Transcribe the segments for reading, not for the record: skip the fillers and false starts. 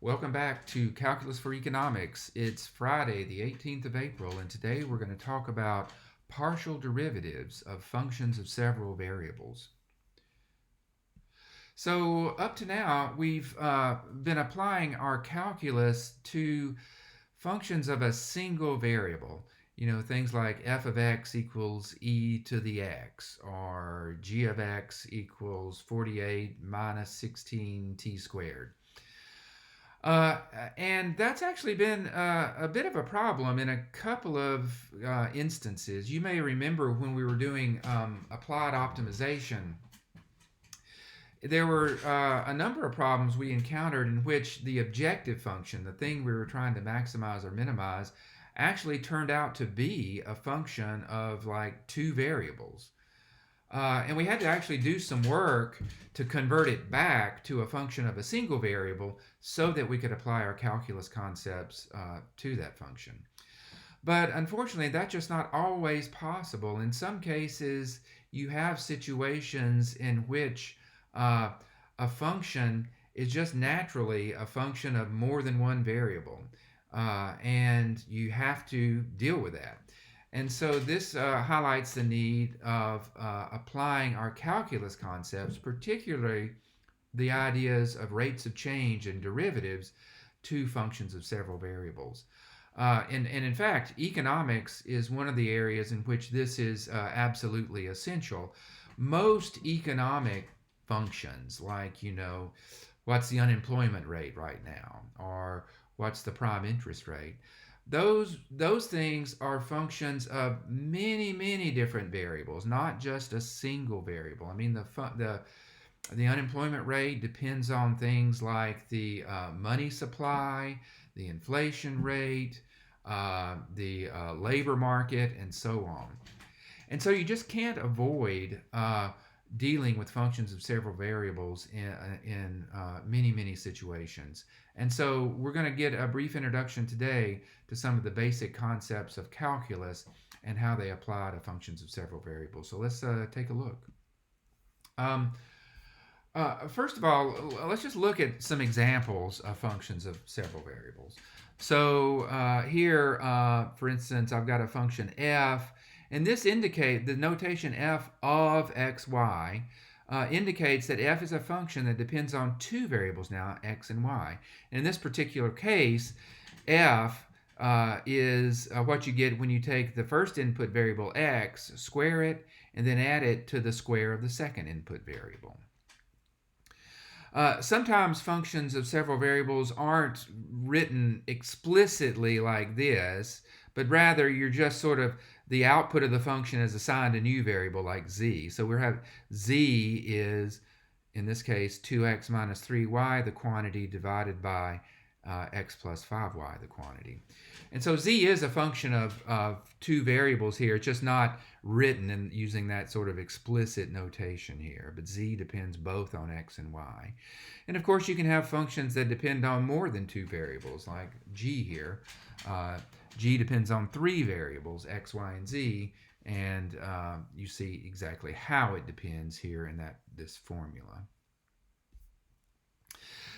Welcome back to Calculus for Economics. It's Friday, the 18th of April, and today we're going to talk about partial derivatives of functions of several variables. So, up to now, we've been applying our calculus to functions of a single variable. You know, things like f of x equals e to the x, or g of x equals 48 minus 16t squared. And that's actually been a bit of a problem in a couple of instances. You may remember when we were doing applied optimization, there were a number of problems we encountered in which the objective function, the thing we were trying to maximize or minimize, actually turned out to be a function of like two variables. And we had to actually do some work to convert it back to a function of a single variable so that we could apply our calculus concepts to that function. But unfortunately, that's just not always possible. In some cases, you have situations in which a function is just naturally a function of more than one variable, and you have to deal with that. And so this highlights the need of applying our calculus concepts, particularly the ideas of rates of change and derivatives, to functions of several variables. And in fact, economics is one of the areas in which this is absolutely essential. Most economic functions, like, what's the unemployment rate right now, or what's the prime interest rate, those things are functions of many different variables, not just a single variable. I mean, the unemployment rate depends on things like the money supply, the inflation rate, the labor market, and so on. And so you just can't avoid dealing with functions of several variables in many situations. And so we're going to get a brief introduction today to some of the basic concepts of calculus and how they apply to functions of several variables. So let's take a look. First of all, let's just look at some examples of functions of several variables. So here, for instance, I've got a function f, and this indicates the notation f of xy indicates that f is a function that depends on two variables now, x and y. And in this particular case, f is what you get when you take the first input variable x, square it, and then add it to the square of the second input variable. Sometimes functions of several variables aren't written explicitly like this, but rather you're just sort of the output of the function is assigned a new variable like z. So we have z is, in this case, 2x minus 3y, the quantity, divided by x plus 5y, the quantity. And so z is a function of two variables here. It's just not written and using that sort of explicit notation here. But z depends both on x and y. And of course, you can have functions that depend on more than two variables, like g here. G depends on three variables, x, y, and z. And you see exactly how it depends here in this formula.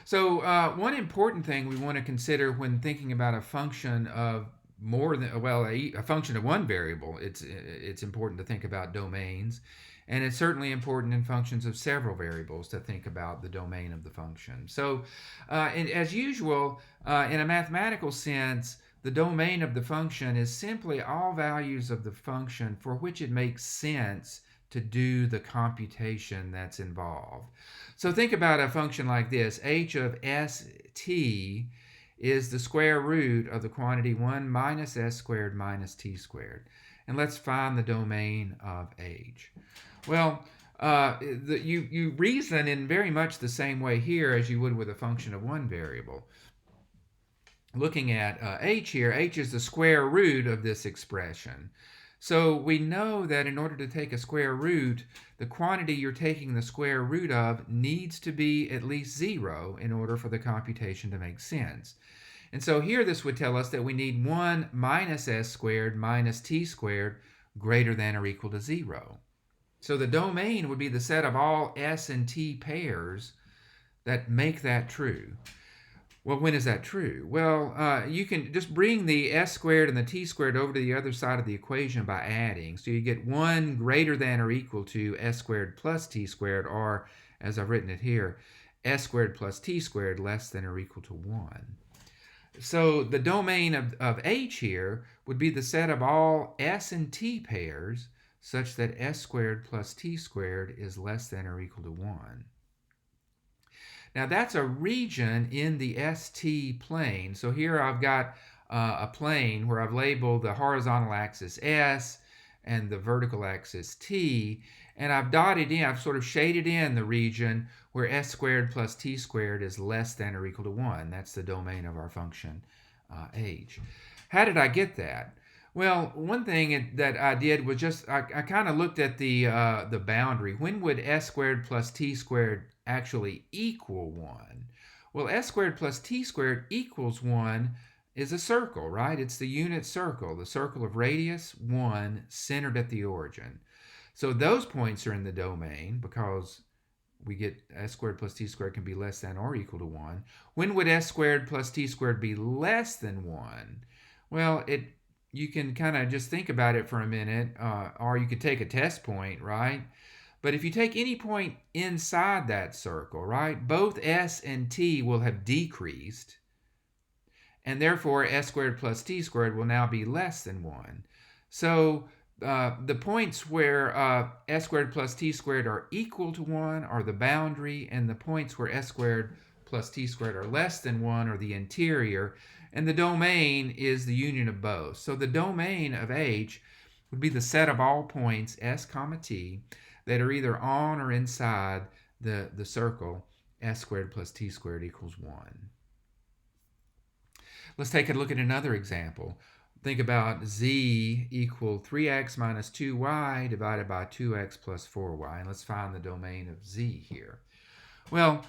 So one important thing we want to consider when thinking about a function of more than, well, a function of one variable, it's important to think about domains. And it's certainly important in functions of several variables to think about the domain of the function. So as usual, in a mathematical sense, the domain of the function is simply all values of the function for which it makes sense to do the computation that's involved. So think about a function like this. H of st is the square root of the quantity 1 minus s squared minus t squared. And let's find the domain of h. Well, you reason in very much the same way here as you would with a function of one variable. Looking at h here, h is the square root of this expression. So we know that in order to take a square root, the quantity you're taking the square root of needs to be at least 0 in order for the computation to make sense. And so here this would tell us that we need 1 minus s squared minus t squared greater than or equal to 0. So the domain would be the set of all s and t pairs that make that true. Well, when is that true? Well, you can just bring the s squared and the t squared over to the other side of the equation by adding. So you get 1 greater than or equal to s squared plus t squared, or as I've written it here, s squared plus t squared less than or equal to 1. So the domain of H here would be the set of all s and t pairs such that s squared plus t squared is less than or equal to 1. Now that's a region in the ST plane. So here I've got a plane where I've labeled the horizontal axis S and the vertical axis T, and I've dotted in, I've sort of shaded in the region where S squared plus T squared is less than or equal to 1. That's the domain of our function H. How did I get that? Well, one thing that I did was just I kind of looked at the boundary. When would s squared plus t squared actually equal 1? Well, s squared plus t squared equals 1 is a circle, right? It's the unit circle, the circle of radius 1 centered at the origin. So those points are in the domain because we get s squared plus t squared can be less than or equal to 1. When would s squared plus t squared be less than 1? Well, you can kind of just think about it for a minute, or you could take a test point, right? But if you take any point inside that circle, right, both s and t will have decreased, and therefore s squared plus t squared will now be less than 1. So the points where s squared plus t squared are equal to 1 are the boundary, and the points where s squared plus t squared are less than 1 are the interior, and the domain is the union of both. So the domain of H would be the set of all points s comma t that are either on or inside the circle s squared plus t squared equals 1. Let's take a look at another example. Think about z equal 3x minus 2y divided by 2x plus 4y. And let's find the domain of z here. Well,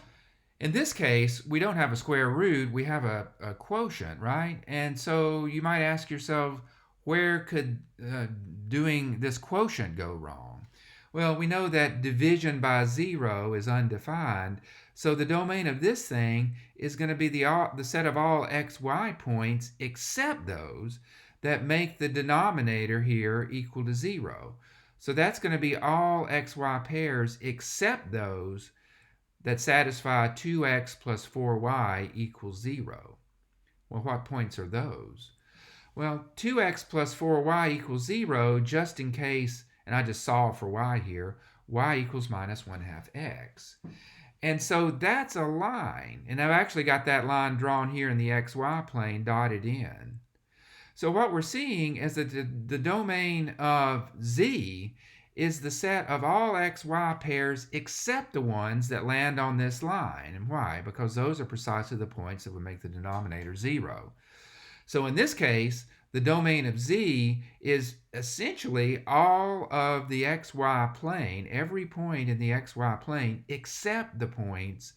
in this case, we don't have a square root, we have a quotient, right? And so you might ask yourself, where could doing this quotient go wrong? Well, we know that division by 0 is undefined, so the domain of this thing is going to be the set of all xy points except those that make the denominator here equal to 0. So that's going to be all xy pairs except those that satisfy 2x plus 4y equals 0. Well, what points are those? Well, 2x plus 4y equals 0 just in case, and I just solve for y here, y equals minus 1/2 x. And so that's a line, and I've actually got that line drawn here in the xy plane dotted in. So what we're seeing is that the domain of z is the set of all xy pairs except the ones that land on this line. And why? Because those are precisely the points that would make the denominator 0. So in this case, the domain of z is essentially all of the xy plane, every point in the xy plane, except the points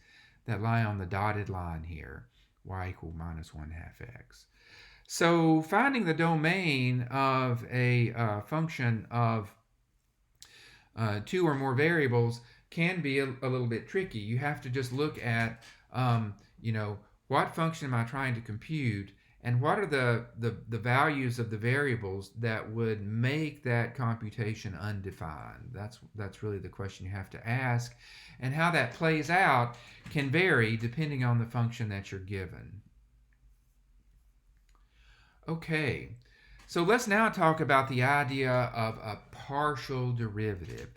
that lie on the dotted line here, y equal minus 1/2 x. So finding the domain of a function of 2 or more variables can be a little bit tricky. You have to just look at, what function am I trying to compute, and what are the values of the variables that would make that computation undefined. That's really the question you have to ask, and how that plays out can vary depending on the function that you're given. Okay, so let's now talk about the idea of a partial derivative.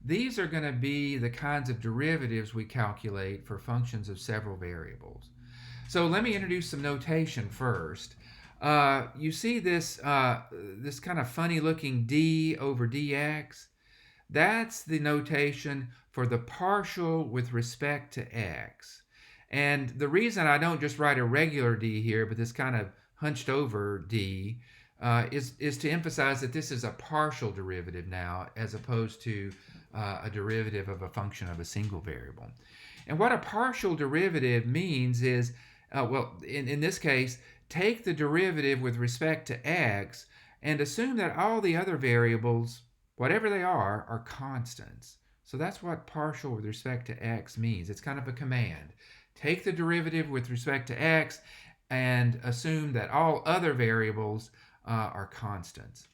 These are going to be the kinds of derivatives we calculate for functions of several variables. So let me introduce some notation first. You see this kind of funny looking d over dx? That's the notation for the partial with respect to x. And the reason I don't just write a regular d here, but this kind of hunched over d, is to emphasize that this is a partial derivative now, as opposed to a derivative of a function of a single variable. And what a partial derivative means is, in this case, take the derivative with respect to x and assume that all the other variables, whatever they are constants. So that's what partial with respect to x means. It's kind of a command. take the derivative with respect to x and assume that all other variables are constants.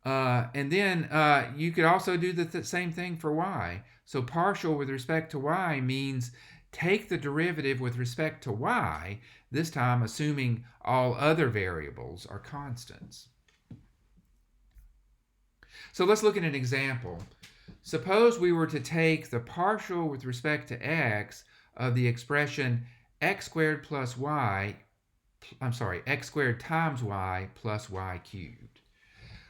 And then you could also do the same thing for y. So partial with respect to y means take the derivative with respect to y, this time assuming all other variables are constants. So let's look at an example. Suppose we were to take the partial with respect to x of the expression x squared plus y, x squared times y plus y cubed.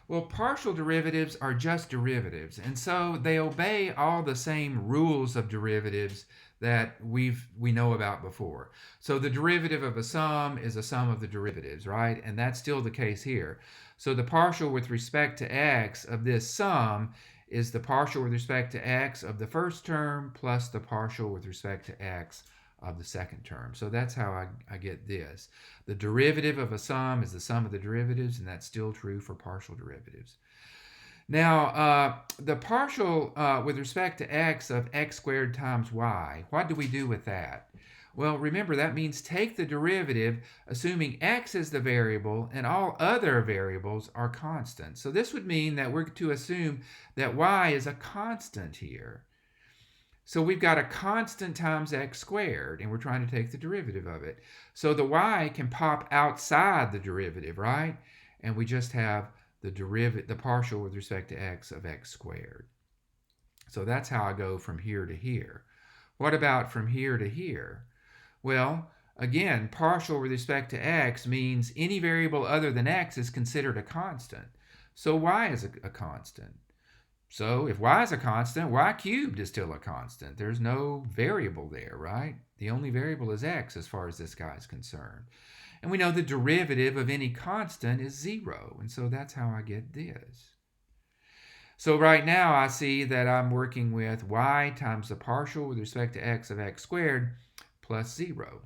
Well, partial derivatives are just derivatives, and so they obey all the same rules of derivatives that we know about before. So the derivative of a sum is a sum of the derivatives, right? And that's still the case here. So the partial with respect to x of this sum is the partial with respect to x of the first term plus the partial with respect to x of the second term. So that's how I get this. The derivative of a sum is the sum of the derivatives, and that's still true for partial derivatives. Now, the partial with respect to x of x squared times y, what do we do with that? Well, remember, that means take the derivative assuming x is the variable and all other variables are constant. So this would mean that we're to assume that y is a constant here. So we've got a constant times x squared, and we're trying to take the derivative of it. So the y can pop outside the derivative, right? And we just have the partial with respect to x of x squared. So that's how I go from here to here. What about from here to here? Well, again, partial with respect to x means any variable other than x is considered a constant. So y is a constant. So if y is a constant, y cubed is still a constant. There's no variable there, right? The only variable is x as far as this guy is concerned. And we know the derivative of any constant is 0, and so that's how I get this. So right now I see that I'm working with y times the partial with respect to x of x squared plus 0.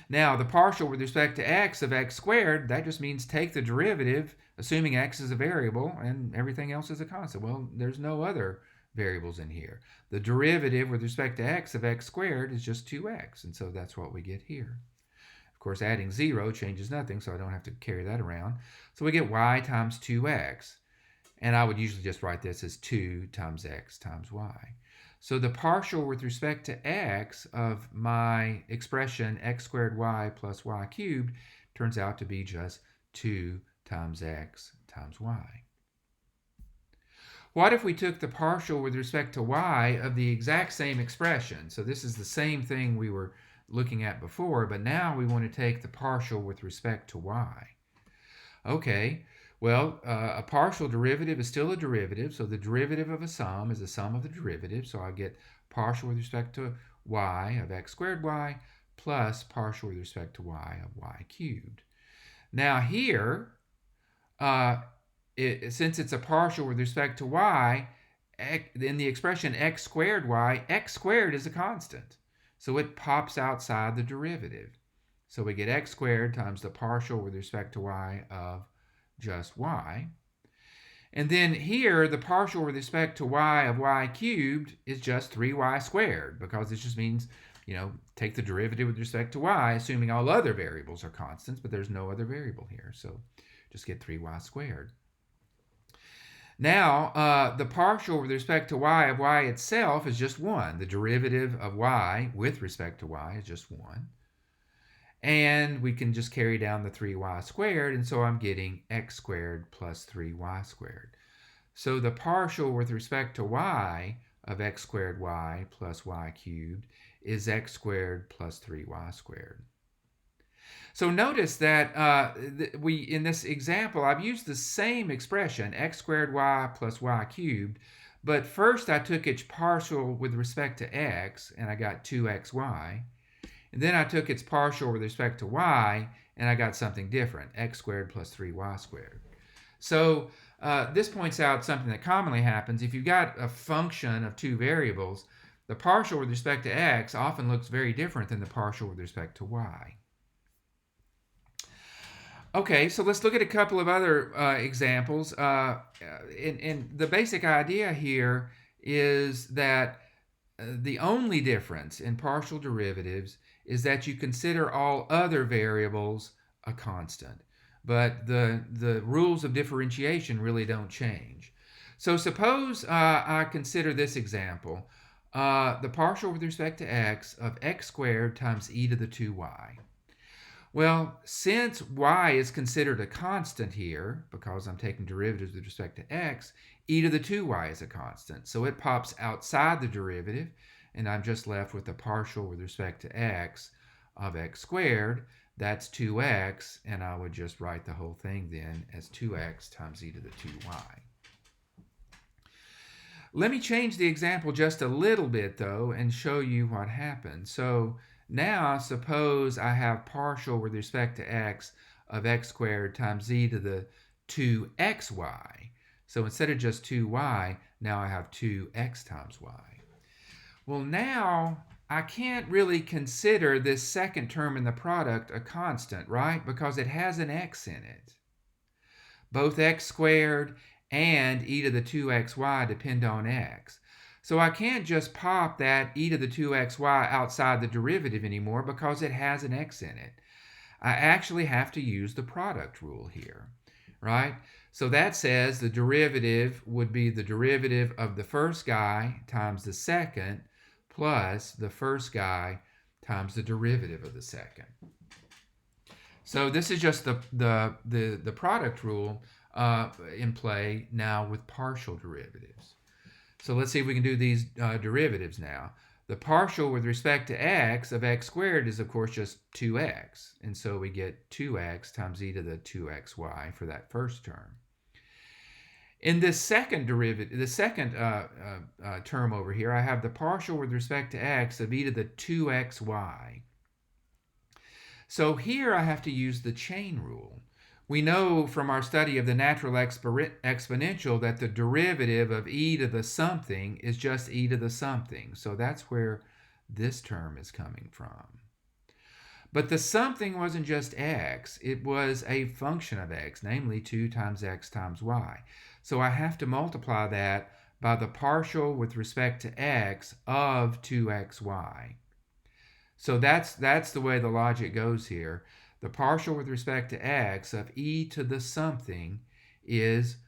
Now, the partial with respect to x of x squared, that just means take the derivative, assuming x is a variable and everything else is a constant. Well, there's no other variables in here. The derivative with respect to x of x squared is just 2x, and so that's what we get here. Of course, adding 0 changes nothing, so I don't have to carry that around. So we get y times 2x, and I would usually just write this as 2 times x times y. So the partial with respect to x of my expression x squared y plus y cubed turns out to be just 2 times x times y. What if we took the partial with respect to y of the exact same expression? So this is the same thing we were looking at before, but now we want to take the partial with respect to y. Okay. Well, a partial derivative is still a derivative, so the derivative of a sum is the sum of the derivative, so I get partial with respect to y of x squared y plus partial with respect to y of y cubed. Now here, since it's a partial with respect to y, in the expression x squared y, x squared is a constant, so it pops outside the derivative. So we get x squared times the partial with respect to y of just y. And then here, the partial with respect to y of y cubed is just 3y squared, because it just means, take the derivative with respect to y, assuming all other variables are constants, but there's no other variable here. So just get 3y squared. Now, the partial with respect to y of y itself is just 1. The derivative of y with respect to y is just 1. And we can just carry down the 3y squared, and so I'm getting x squared plus 3y squared. So the partial with respect to y of x squared y plus y cubed is x squared plus 3y squared. So notice that in this example, I've used the same expression, x squared y plus y cubed, but first I took its partial with respect to x, and I got 2xy. And then I took its partial with respect to y, and I got something different, x squared plus 3y squared. So this points out something that commonly happens. If you've got a function of two variables, the partial with respect to x often looks very different than the partial with respect to y. Okay, so let's look at a couple of other examples. And the basic idea here is that the only difference in partial derivatives is that you consider all other variables a constant. But the rules of differentiation really don't change. So suppose I consider this example, the partial with respect to x of x squared times e to the 2y. Well, since y is considered a constant here, because I'm taking derivatives with respect to x, e to the 2y is a constant. So it pops outside the derivative, and I'm just left with the partial with respect to x of x squared. That's 2x, and I would just write the whole thing then as 2x times e to the 2y. Let me change the example just a little bit, though, and show you what happens. So now suppose I have partial with respect to x of x squared times e to the 2xy. So instead of just 2y, now I have 2x times y. Well, now I can't really consider this second term in the product a constant, right? Because it has an x in it. Both x squared and e to the 2xy depend on x. So I can't just pop that e to the 2xy outside the derivative anymore because it has an x in it. I actually have to use the product rule here, right? So that says the derivative would be the derivative of the first guy times the second plus the first guy times the derivative of the second. So this is just the product rule in play now with partial derivatives. So let's see if we can do these derivatives now. The partial with respect to x of x squared is, of course, just 2x. And so we get 2x times e to the 2xy for that first term. In this second derivative, the second term over here, I have the partial with respect to x of e to the 2xy. So here I have to use the chain rule. We know from our study of the natural exponential that the derivative of e to the something is just e to the something. So that's where this term is coming from. But the something wasn't just x, it was a function of x, namely 2 times x times y. So I have to multiply that by the partial with respect to x of 2xy. So that's the way the logic goes here. The partial with respect to x of e to the something is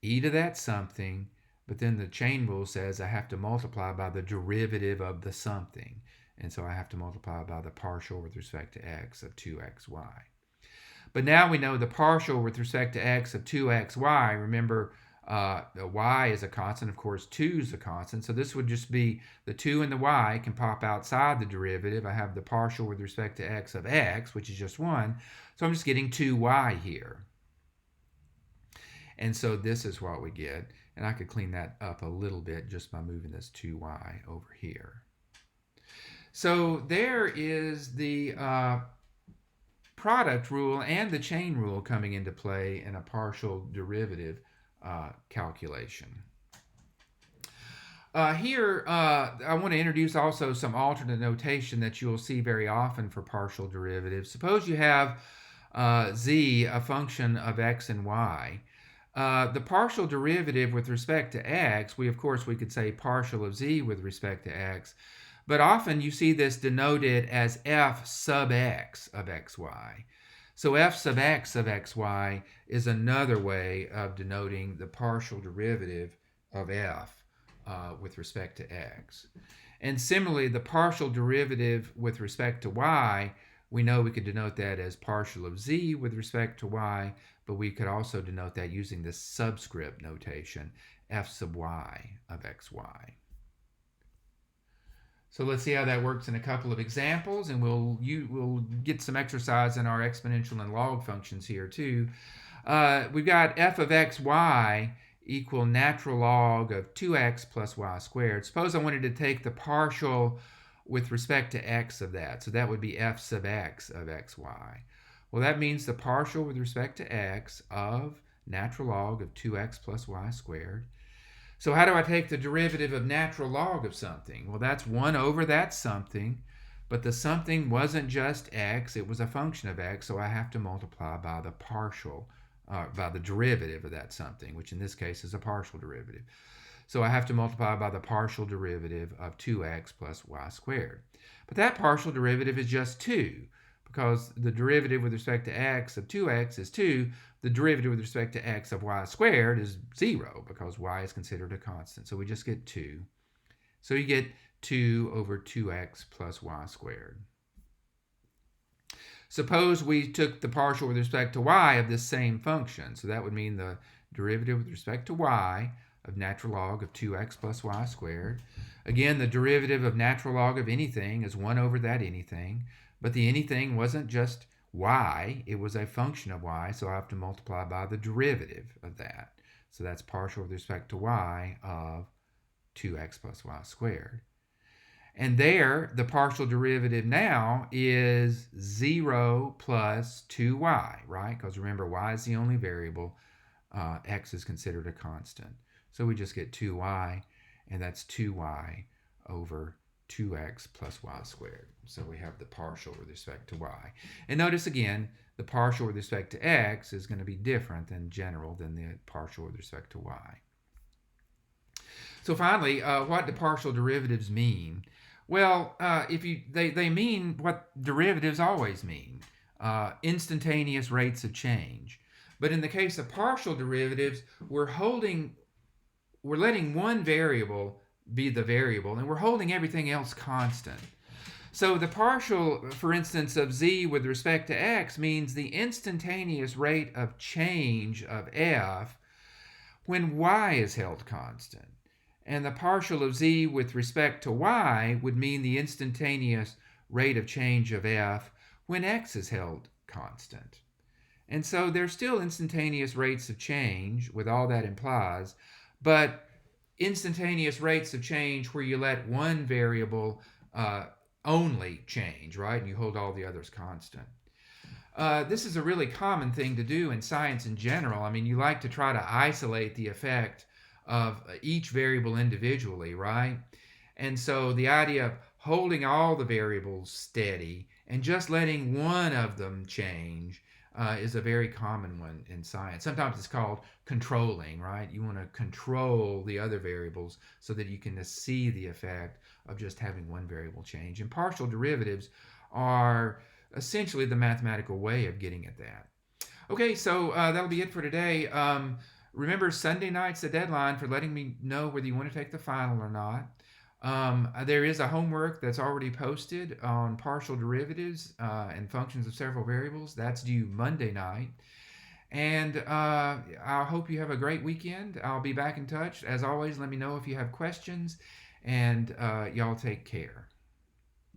e to that something, but then the chain rule says I have to multiply by the derivative of the something. And so I have to multiply by the partial with respect to x of 2xy. But now we know the partial with respect to x of 2xy. Remember, y is a constant. Of course, 2 is a constant. So this would just be the 2 and the y can pop outside the derivative. I have the partial with respect to x of x, which is just 1. So I'm just getting 2y here. And so this is what we get. And I could clean that up a little bit just by moving this 2y over here. So there is the product rule and the chain rule coming into play in a partial derivative calculation. Here, I want to introduce also some alternate notation that you'll see very often for partial derivatives. Suppose you have z, a function of x and y. The partial derivative with respect to x, we could say partial of z with respect to x, but often you see this denoted as f sub x of xy. So f sub x of xy is another way of denoting the partial derivative of f with respect to x. And similarly, the partial derivative with respect to y, we know we could denote that as partial of z with respect to y, but we could also denote that using this subscript notation, f sub y of xy. So let's see how that works in a couple of examples, and we'll get some exercise in our exponential and log functions here too. We've got f of xy equal natural log of 2x plus y squared. Suppose I wanted to take the partial with respect to x of that. So that would be f sub x of xy. Well, that means the partial with respect to x of natural log of 2x plus y squared. So how do I take the derivative of natural log of something? Well, that's 1 over that something, but the something wasn't just x, it was a function of x, so I have to multiply by the partial, by the derivative of that something, which in this case is a partial derivative. So I have to multiply by the partial derivative of 2x plus y squared. But that partial derivative is just 2, because the derivative with respect to x of 2x is 2. The derivative with respect to x of y squared is 0, because y is considered a constant. So we just get 2. So you get 2 over 2x plus y squared. Suppose we took the partial with respect to y of this same function. So that would mean the derivative with respect to y of natural log of 2x plus y squared. Again, the derivative of natural log of anything is 1 over that anything. But the anything wasn't just y, it was a function of y, so I have to multiply by the derivative of that. So that's partial with respect to y of 2x plus y squared. And there, the partial derivative now is 0 plus 2y, right? Because remember, y is the only variable. X is considered a constant. So we just get 2y, and that's 2y over 2x plus y squared. So we have the partial with respect to y. And notice again, the partial with respect to x is going to be different than general than the partial with respect to y. So finally, what do partial derivatives mean? Well, they mean what derivatives always mean, instantaneous rates of change. But in the case of partial derivatives, we're letting one variable be the variable, and we're holding everything else constant. So the partial, for instance, of z with respect to x means the instantaneous rate of change of f when y is held constant. And the partial of z with respect to y would mean the instantaneous rate of change of f when x is held constant. And so there's still instantaneous rates of change with all that implies, but instantaneous rates of change where you let one variable only change, right? And you hold all the others constant. This is a really common thing to do in science in general. I mean, you like to try to isolate the effect of each variable individually, right? And so the idea of holding all the variables steady and just letting one of them change is a very common one in science. Sometimes it's called controlling, right? You want to control the other variables so that you can see the effect of just having one variable change. And partial derivatives are essentially the mathematical way of getting at that. Okay, so that'll be it for today. Remember, Sunday night's the deadline for letting me know whether you want to take the final or not. There is a homework that's already posted on partial derivatives and functions of several variables. That's due Monday night. And I hope you have a great weekend. I'll be back in touch. As always, let me know if you have questions, and y'all take care.